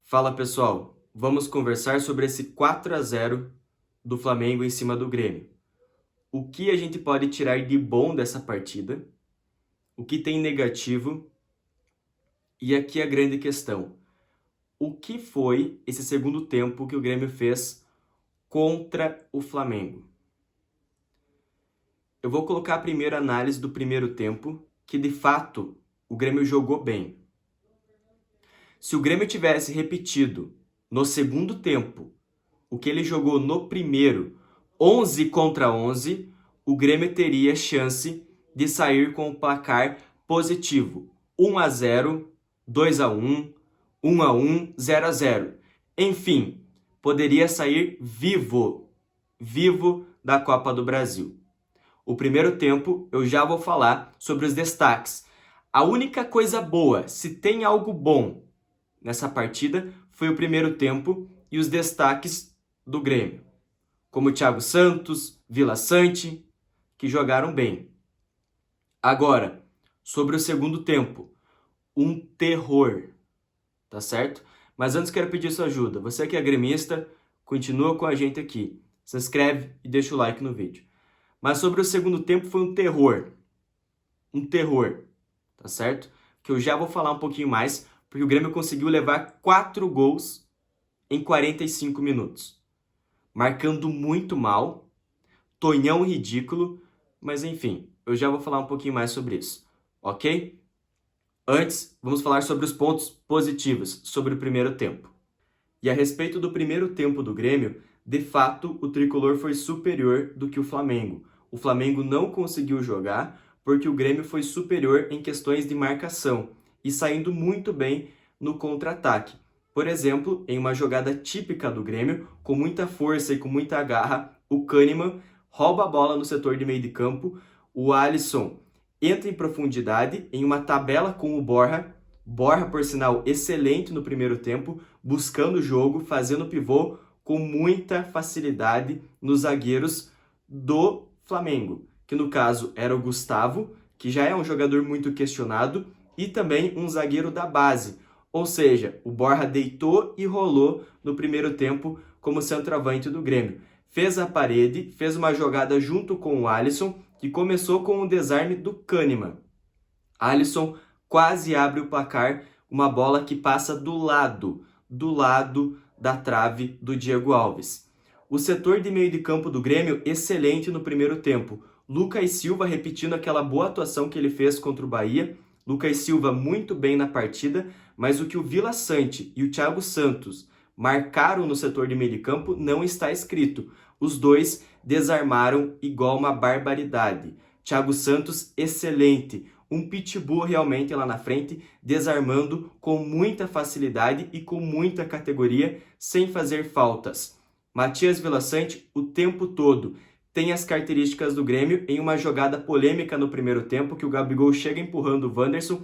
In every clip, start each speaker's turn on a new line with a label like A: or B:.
A: Fala pessoal, vamos conversar sobre esse 4-0 do Flamengo em cima do Grêmio. O que a gente pode tirar de bom dessa partida? O que tem negativo? E aqui a grande questão: o que foi esse segundo tempo que o Grêmio fez contra o Flamengo? Eu vou colocar a primeira análise do primeiro tempo, que de fato o Grêmio jogou bem. Se o Grêmio tivesse repetido no segundo tempo o que ele jogou no primeiro, 11 contra 11, o Grêmio teria chance de sair com o placar positivo. 1-0, 2-1, 1-1, 0-0. Enfim, poderia sair vivo da Copa do Brasil. O primeiro tempo eu já vou falar sobre os destaques. A única coisa boa, se tem algo bom nessa partida, foi o primeiro tempo e os destaques do Grêmio, como Thiago Santos, Vila Sante, que jogaram bem. Agora, sobre o segundo tempo, um terror, tá certo? Mas antes quero pedir sua ajuda. Você que é gremista, continua com a gente aqui. Se inscreve e deixa o like no vídeo. Mas sobre o segundo tempo foi um terror, tá certo? Que eu já vou falar um pouquinho mais, porque o Grêmio conseguiu levar 4 gols em 45 minutos. Marcando muito mal, Tonhão ridículo, mas enfim, eu já vou falar um pouquinho mais sobre isso, ok? Antes, vamos falar sobre os pontos positivos sobre o primeiro tempo. E a respeito do primeiro tempo do Grêmio, de fato, o tricolor foi superior do que o Flamengo. O Flamengo não conseguiu jogar porque o Grêmio foi superior em questões de marcação e saindo muito bem no contra-ataque. Por exemplo, em uma jogada típica do Grêmio, com muita força e com muita garra, o Kahneman rouba a bola no setor de meio de campo, o Alisson entra em profundidade em uma tabela com o Borja, por sinal, excelente no primeiro tempo, buscando o jogo, fazendo pivô com muita facilidade nos zagueiros do Flamengo, que no caso era o Gustavo, que já é um jogador muito questionado, e também um zagueiro da base. Ou seja, o Borja deitou e rolou no primeiro tempo como centroavante do Grêmio. Fez a parede, fez uma jogada junto com o Alisson, que começou com um desarme do Kahneman. Alisson quase abre o placar, uma bola que passa do lado da trave do Diego Alves. O setor de meio de campo do Grêmio, excelente no primeiro tempo. Lucas Silva repetindo aquela boa atuação que ele fez contra o Bahia. Lucas Silva muito bem na partida, mas o que o Vila Sante e o Thiago Santos marcaram no setor de meio de campo não está escrito. Os dois desarmaram igual uma barbaridade. Thiago Santos, excelente. Um pitbull realmente lá na frente, desarmando com muita facilidade e com muita categoria, sem fazer faltas. Matias Vila Sante, o tempo todo, tem as características do Grêmio em uma jogada polêmica no primeiro tempo, que o Gabigol chega empurrando o Wanderson,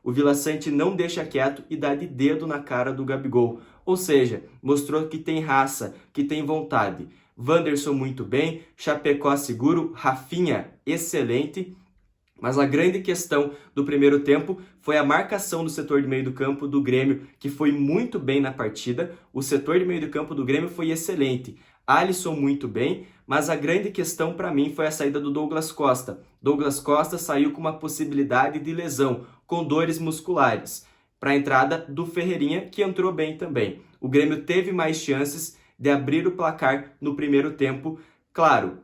A: o Vila Sante não deixa quieto e dá de dedo na cara do Gabigol. Ou seja, mostrou que tem raça, que tem vontade. Wanderson muito bem, Chapecó seguro, Rafinha excelente. Mas a grande questão do primeiro tempo foi a marcação do setor de meio do campo do Grêmio, que foi muito bem na partida. O setor de meio do campo do Grêmio foi excelente. Alisson muito bem, mas a grande questão para mim foi a saída do Douglas Costa. Douglas Costa saiu com uma possibilidade de lesão, com dores musculares, para a entrada do Ferreirinha, que entrou bem também. O Grêmio teve mais chances de abrir o placar no primeiro tempo. Claro,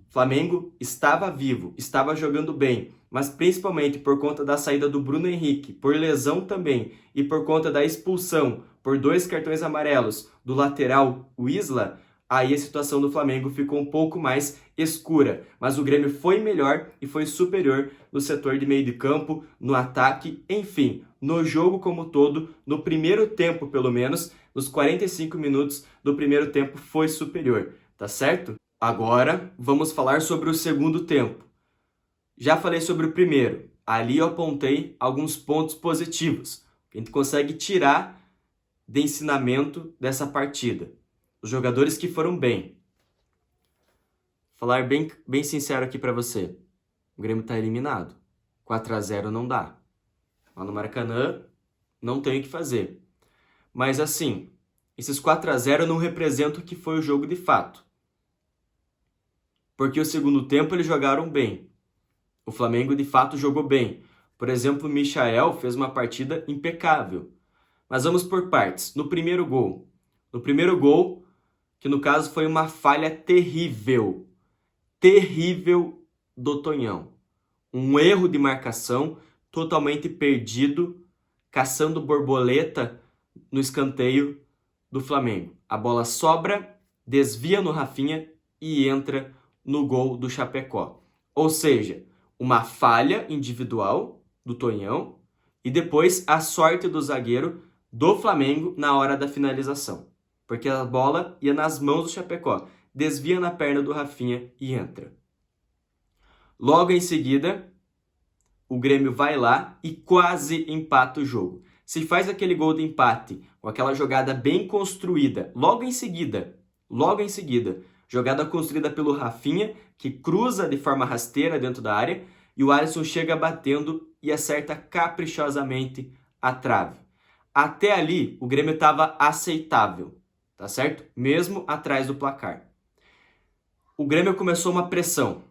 A: Flamengo estava vivo, estava jogando bem, mas principalmente por conta da saída do Bruno Henrique, por lesão também, e por conta da expulsão por 2 cartões amarelos do lateral, o Isla, aí a situação do Flamengo ficou um pouco mais escura. Mas o Grêmio foi melhor e foi superior no setor de meio de campo, no ataque, enfim, no jogo como todo, no primeiro tempo pelo menos, nos 45 minutos do primeiro tempo foi superior, tá certo? Agora, vamos falar sobre o segundo tempo. Já falei sobre o primeiro. Ali eu apontei alguns pontos positivos que a gente consegue tirar de ensinamento dessa partida. Os jogadores que foram bem. Falar bem sincero aqui para você. O Grêmio está eliminado. 4-0 não dá. Lá no Maracanã, não tem o que fazer. Mas assim, esses 4-0 não representam o que foi o jogo de fato. Porque o segundo tempo eles jogaram bem. O Flamengo de fato jogou bem. Por exemplo, o Michael fez uma partida impecável. Mas vamos por partes. No primeiro gol, que no caso foi uma falha terrível do Tonhão. Um erro de marcação, totalmente perdido, caçando borboleta no escanteio do Flamengo. A bola sobra, desvia no Rafinha e entra no gol do Chapecó. Ou seja, uma falha individual do Tonhão e depois a sorte do zagueiro do Flamengo na hora da finalização. Porque a bola ia nas mãos do Chapecó, desvia na perna do Rafinha e entra. Logo em seguida, o Grêmio vai lá e quase empata o jogo. Se faz aquele gol de empate com aquela jogada bem construída, logo em seguida, jogada construída pelo Rafinha, que cruza de forma rasteira dentro da área, e o Alisson chega batendo e acerta caprichosamente a trave. Até ali, o Grêmio estava aceitável, tá certo? Mesmo atrás do placar. O Grêmio começou uma pressão.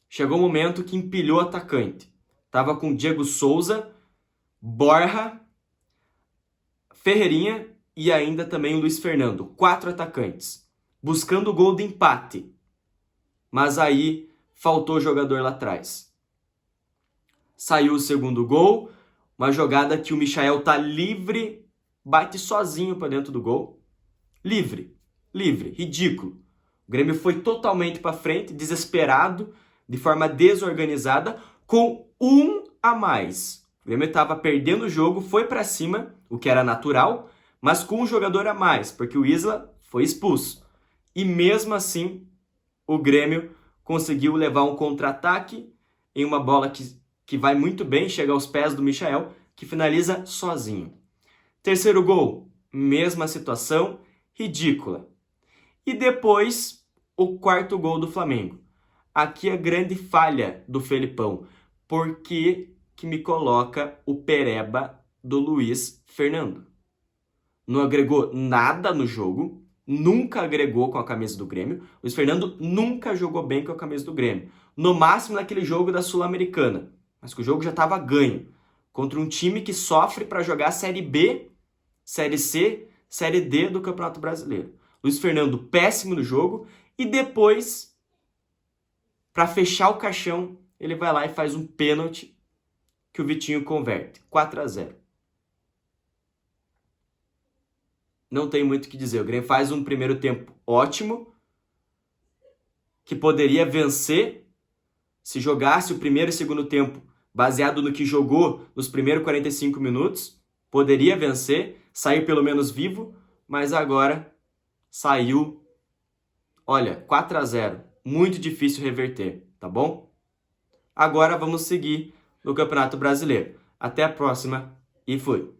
A: Chegou um momento que empilhou o atacante. Tava com Diego Souza, Borja, Ferreirinha e ainda também o Luiz Fernando. 4 atacantes. Buscando o gol de empate. Mas aí faltou jogador lá atrás. Saiu o segundo gol. Uma jogada que o Michael tá livre. Bate sozinho para dentro do gol. Livre. Ridículo. O Grêmio foi totalmente para frente, desesperado, de forma desorganizada, com um a mais. O Grêmio estava perdendo o jogo, foi para cima, o que era natural, mas com um jogador a mais, porque o Isla foi expulso. E mesmo assim, o Grêmio conseguiu levar um contra-ataque em uma bola que vai muito bem, chega aos pés do Michael, que finaliza sozinho. Terceiro gol, mesma situação, ridícula. E depois, o quarto gol do Flamengo. Aqui a grande falha do Felipão. Por que me coloca o pereba do Luiz Fernando? Não agregou nada no jogo, nunca agregou com a camisa do Grêmio. O Luiz Fernando nunca jogou bem com a camisa do Grêmio. No máximo naquele jogo da Sul-Americana. Mas que o jogo já estava ganho. Contra um time que sofre para jogar a Série B, Série C, Série D do Campeonato Brasileiro. Luiz Fernando péssimo no jogo. E depois, para fechar o caixão, ele vai lá e faz um pênalti que o Vitinho converte. 4-0. Não tem muito o que dizer. O Grêmio faz um primeiro tempo ótimo, que poderia vencer se jogasse o primeiro e segundo tempo baseado no que jogou nos primeiros 45 minutos. Poderia vencer, sair pelo menos vivo, mas agora saiu, olha, 4-0. Muito difícil reverter, tá bom? Agora vamos seguir no Campeonato Brasileiro. Até a próxima e fui!